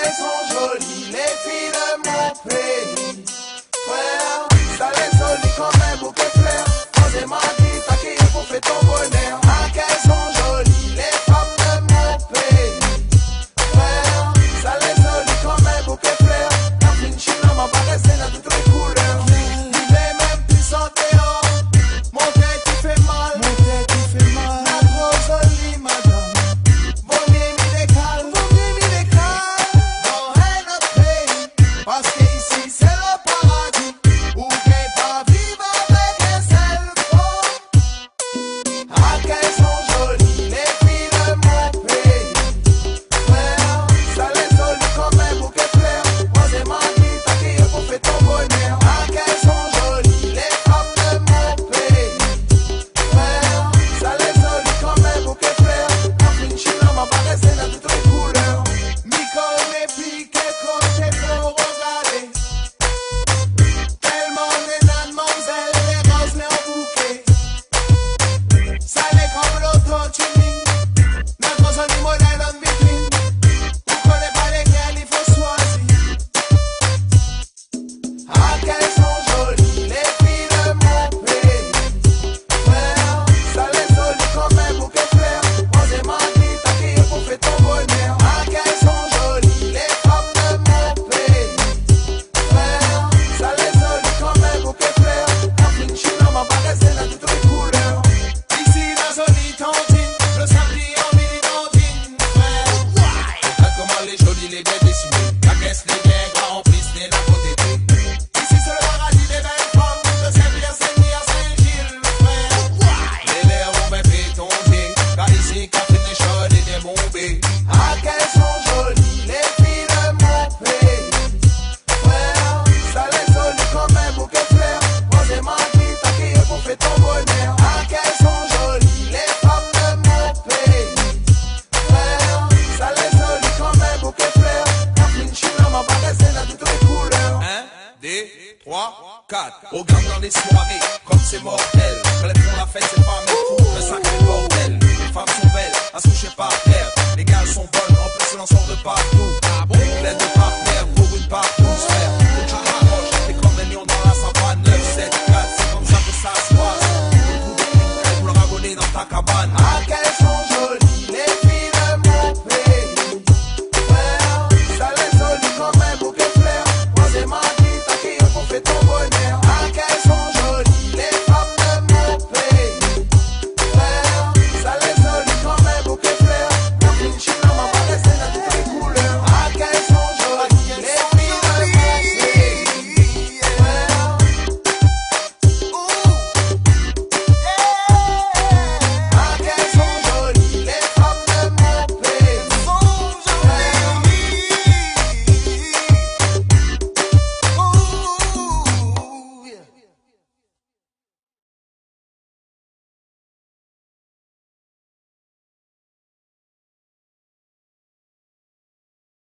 qu'elles sont jolies, les filles de mon pays. Frère, ça les jolie comme un bouquet de fleurs. Posez-moi dit, t'as qui pour faire ton bonheur. Ah, qu'elles sont jolies, les femmes de mon pays. Frère, ça les jolie comme un bouquet de fleurs. La fine chine m'a paraissé dans toutes les couleurs. L'hiver même plus sans dehors. Mon tête qui fait mal, mon tête qui fait mal. La trop jolie madame. Vaut mieux m'y décale, dans un autre pays. Parce que ici c'est le paradis. Où qu'elle va vivre avec un seul fond. Ah, qu'elles sont jolies, les filles de mon pays. Frère, ça les jolie comme un bouquet de fleurs. Posez-moi dit, t'as qui pour faire ton bonheur. Ah, qu'elles sont jolies, les femmes de mon pays. Frère, ça les jolie comme un bouquet de fleurs. La fine chine m'a paraissé dans toutes les couleurs. Nicole mes piques, côté pour regarder. Tellement des mademoiselles, les roses les en bouquet. Ça les comme l'auto-tuning. Notre joli modèle en vitrine. Vous connaissez pas lesquels il faut choisir. Ah, qu'elles sont jolies, les filles de mon pays. Frère, ça les jolie comme un bouquet de fleurs. Posez-moi dit, t'as qui pour faire ton bonheur. Ah, qu'elles sont jolies, les femmes de mon pays. Frère, ça les jolie comme un bouquet de fleurs. La fine chine m'a paraissé dans toutes les couleurs. Ici la jolie tantine, le samedi en mini tantine. Frère, Regarde comment les jolis, les bien dessinés. La caisse, les bien grands, remplissent les d'un côté. ici c'est le paradis des belles femmes. De Saint-Pierre, Saint-Denis à Saint-Gilles. Frère, Les lèvres vont bien pétonger. Car ici, Catherine est chaude et des bombés. ah, qu'elles sont jolies, les filles de mon pays. Frère, ça les jolie comme un bouquet de fleurs. Posez-moi dit, t'as qui pour faire ton bonheur. Ah, qu'elles sont jolies, les femmes de mon pays. Frère, ça les jolie comme un bouquet de fleurs. La fine chine m'a paraissé dans toutes les couleurs. 1, 2, 3, 4. Regarde dans les soirées, comme c'est mortel. Quand elles font la fête, c'est pas mes fous, le sacré bordel. Les femmes sont belles, à se coucher par terre. Les gars sont bonnes, en plus l'on sort de partout. Plein de partenaires pour une part tous faire.